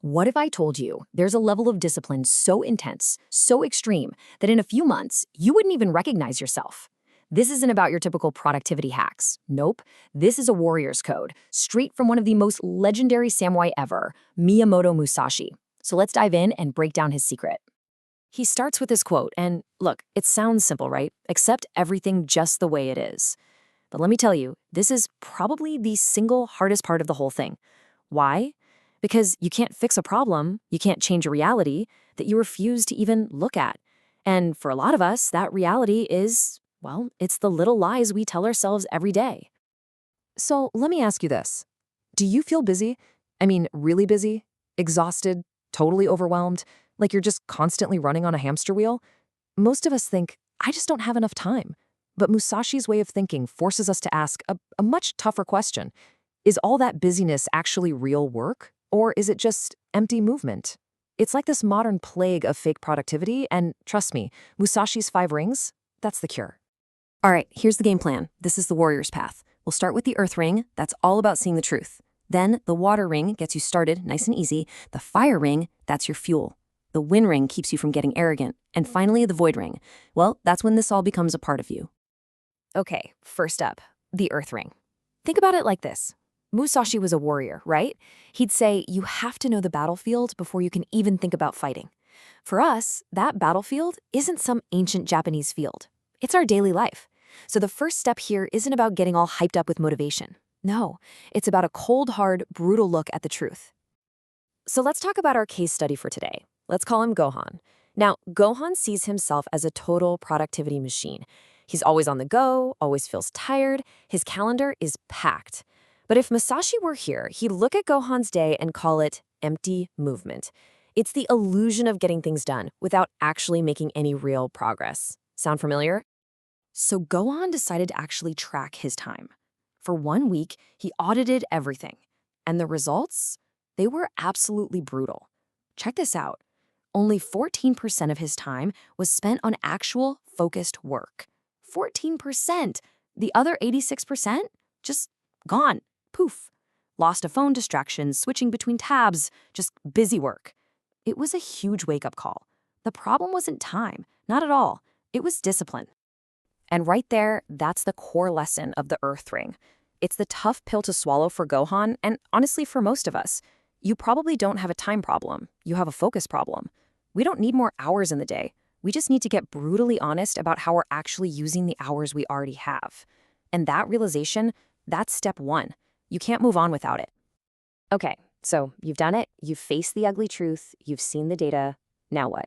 What if I told you there's a level of discipline so intense, so extreme, that in a few months, you wouldn't even recognize yourself? This isn't about your typical productivity hacks. Nope. This is a warrior's code, straight from one of the most legendary samurai ever, Miyamoto Musashi. So let's dive in and break down his secret. He starts with this quote, and look, it sounds simple, right? Accept everything just the way it is. But let me tell you, this is probably the single hardest part of the whole thing. Why? Because you can't fix a problem, you can't change a reality that you refuse to even look at. And for a lot of us, that reality is, well, it's the little lies we tell ourselves every day. So let me ask you this. Do you feel busy? I mean, really busy? Exhausted? Totally overwhelmed? Like you're just constantly running on a hamster wheel? Most of us think, I just don't have enough time. But Musashi's way of thinking forces us to ask a much tougher question. Is all that busyness actually real work? Or is it just empty movement? It's like this modern plague of fake productivity, and trust me, Musashi's 5 rings, that's the cure. All right, here's the game plan. This is the warrior's path. We'll start with the earth ring. That's all about seeing the truth. Then the water ring gets you started, nice and easy. The fire ring, that's your fuel. The wind ring keeps you from getting arrogant. And finally, the void ring. Well, that's when this all becomes a part of you. Okay, first up, the earth ring. Think about it like this. Musashi was a warrior, right? He'd say, you have to know the battlefield before you can even think about fighting. For us, that battlefield isn't some ancient Japanese field. It's our daily life. So the first step here isn't about getting all hyped up with motivation. No, it's about a cold, hard, brutal look at the truth. So let's talk about our case study for today. Let's call him Gohan. Now, Gohan sees himself as a total productivity machine. He's always on the go, always feels tired. His calendar is packed. But if Musashi were here, he'd look at Gohan's day and call it empty movement. It's the illusion of getting things done without actually making any real progress. Sound familiar? So Gohan decided to actually track his time. For 1 week, he audited everything. And the results? They were absolutely brutal. Check this out. Only 14% of his time was spent on actual focused work. 14%. The other 86%? Just gone. Poof. Lost to phone distractions, switching between tabs, just busy work. It was a huge wake-up call. The problem wasn't time, not at all. It was discipline. And right there, that's the core lesson of the Earth Ring. It's the tough pill to swallow for Gohan, and honestly for most of us. You probably don't have a time problem. You have a focus problem. We don't need more hours in the day. We just need to get brutally honest about how we're actually using the hours we already have. And that realization, that's step 1. You can't move on without it. Okay, so you've done it, you've faced the ugly truth, you've seen the data. Now what?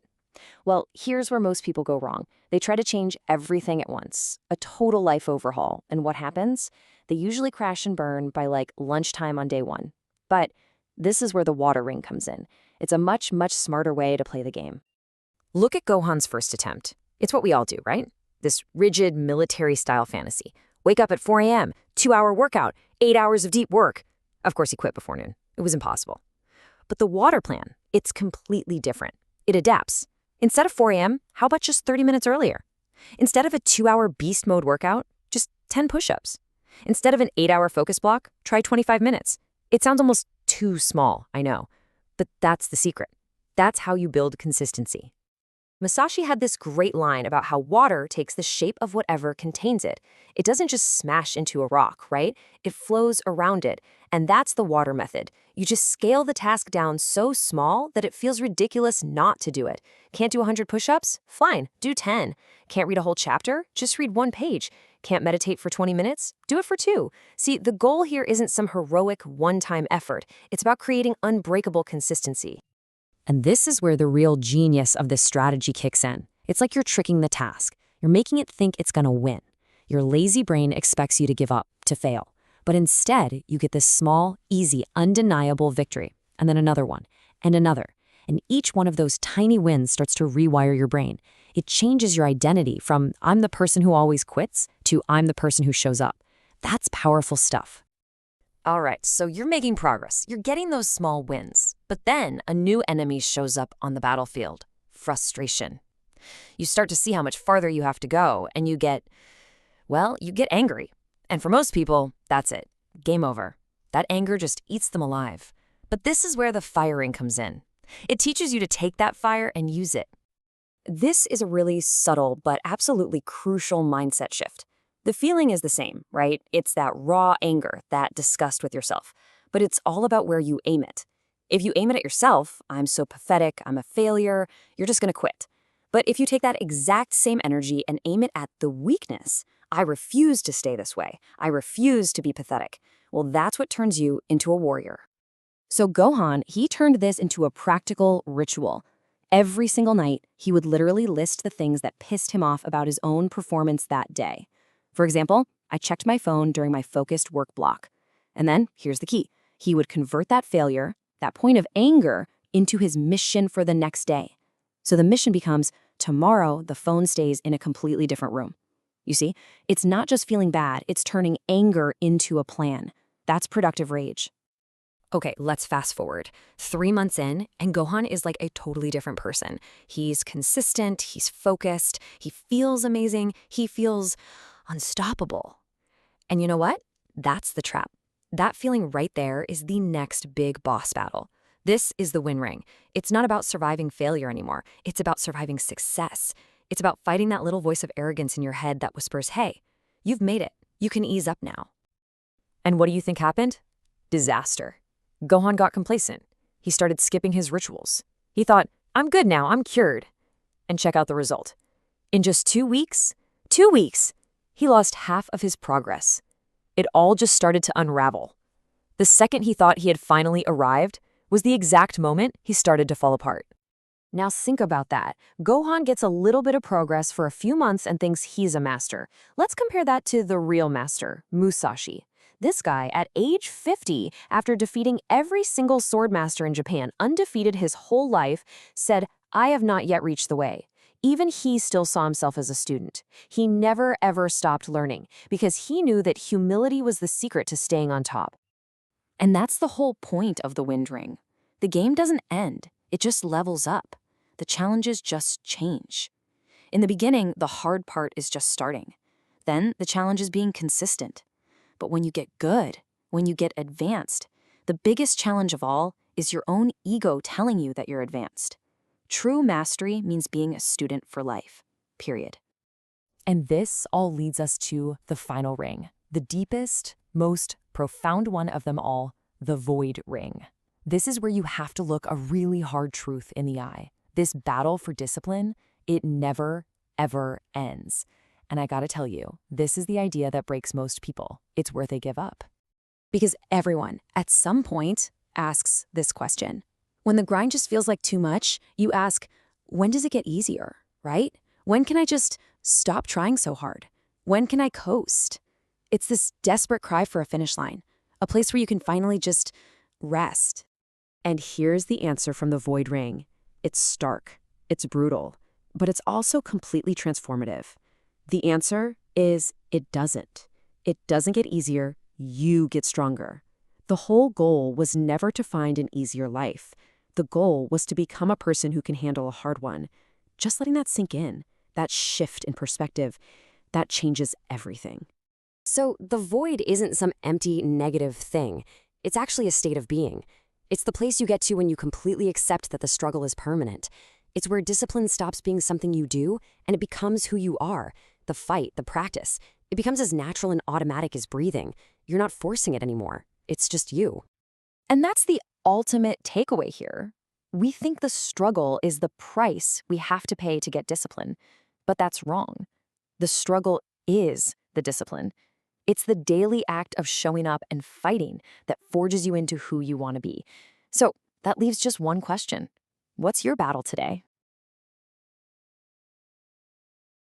Well, here's where most people go wrong. They try to change everything at once, a total life overhaul. And what happens? They usually crash and burn by like lunchtime on day 1. But this is where the water ring comes in. It's a much, much smarter way to play the game. Look at Gohan's first attempt. It's what we all do, right? This rigid military-style fantasy. Wake up at 4 a.m., 2-hour workout, 8 hours of deep work. Of course, he quit before noon. It was impossible. But the water plan, it's completely different. It adapts. Instead of 4 a.m., how about just 30 minutes earlier? Instead of a 2-hour beast mode workout, just 10 push-ups. Instead of an 8-hour focus block, try 25 minutes. It sounds almost too small, I know. But that's the secret. That's how you build consistency. Musashi had this great line about how water takes the shape of whatever contains it. It doesn't just smash into a rock, right? It flows around it. And that's the water method. You just scale the task down so small that it feels ridiculous not to do it. Can't do 100 push-ups? Fine, do 10. Can't read a whole chapter? Just read 1 page. Can't meditate for 20 minutes? Do it for 2. See, the goal here isn't some heroic one-time effort. It's about creating unbreakable consistency. And this is where the real genius of this strategy kicks in. It's like you're tricking the task. You're making it think it's going to win. Your lazy brain expects you to give up, to fail. But instead, you get this small, easy, undeniable victory, and then another one, and another. And each one of those tiny wins starts to rewire your brain. It changes your identity from I'm the person who always quits to I'm the person who shows up. That's powerful stuff. All right, so you're making progress. You're getting those small wins. But then a new enemy shows up on the battlefield. Frustration. You start to see how much farther you have to go, and you get angry. And for most people, that's it. Game over. That anger just eats them alive. But this is where the firing comes in. It teaches you to take that fire and use it. This is a really subtle but absolutely crucial mindset shift. The feeling is the same, right? It's that raw anger, that disgust with yourself. But it's all about where you aim it. If you aim it at yourself, I'm so pathetic, I'm a failure, you're just going to quit. But if you take that exact same energy and aim it at the weakness, I refuse to stay this way, I refuse to be pathetic, well, that's what turns you into a warrior. So Gohan, he turned this into a practical ritual. Every single night, he would literally list the things that pissed him off about his own performance that day. For example, I checked my phone during my focused work block. And then, here's the key. He would convert that failure, that point of anger, into his mission for the next day. So the mission becomes, tomorrow the phone stays in a completely different room. You see, it's not just feeling bad, it's turning anger into a plan. That's productive rage. Okay, let's fast forward. 3 months in, and Gohan is like a totally different person. He's consistent, he's focused, he feels amazing, he feels unstoppable. And you know what? That's the trap. That feeling right there is the next big boss battle. This is the win ring. It's not about surviving failure anymore. It's about surviving success. It's about fighting that little voice of arrogance in your head that whispers, hey, you've made it. You can ease up now. And what do you think happened? Disaster. Gohan got complacent. He started skipping his rituals. He thought, I'm good now, I'm cured. And check out the result. In just 2 weeks, he lost half of his progress. It all just started to unravel. The second he thought he had finally arrived was the exact moment he started to fall apart. Now think about that. Gohan gets a little bit of progress for a few months and thinks he's a master. Let's compare that to the real master, Musashi. This guy, at age 50, after defeating every single sword master in Japan, undefeated his whole life, said, I have not yet reached the way. Even he still saw himself as a student. He never, ever stopped learning because he knew that humility was the secret to staying on top. And that's the whole point of the Wind Ring. The game doesn't end. It just levels up. The challenges just change. In the beginning, the hard part is just starting. Then the challenge is being consistent. But when you get good, when you get advanced, the biggest challenge of all is your own ego telling you that you're advanced. True mastery means being a student for life, period. And this all leads us to the final ring, the deepest, most profound one of them all, the Void Ring. This is where you have to look a really hard truth in the eye. This battle for discipline, it never, ever ends. And I gotta tell you, this is the idea that breaks most people. It's where they give up. Because everyone, at some point, asks this question. When the grind just feels like too much, you ask, when does it get easier, right? When can I just stop trying so hard? When can I coast? It's this desperate cry for a finish line, a place where you can finally just rest. And here's the answer from the Void Ring. It's stark, it's brutal, but it's also completely transformative. The answer is it doesn't. It doesn't get easier, you get stronger. The whole goal was never to find an easier life. The goal was to become a person who can handle a hard one. Just letting that sink in, that shift in perspective, that changes everything. So the void isn't some empty, negative thing. It's actually a state of being. It's the place you get to when you completely accept that the struggle is permanent. It's where discipline stops being something you do and it becomes who you are. The fight, the practice, it becomes as natural and automatic as breathing. You're not forcing it anymore. It's just you. And that's the ultimate takeaway here. We think the struggle is the price we have to pay to get discipline, but that's wrong. The struggle is the discipline. It's the daily act of showing up and fighting that forges you into who you want to be. So that leaves just one question. What's your battle today?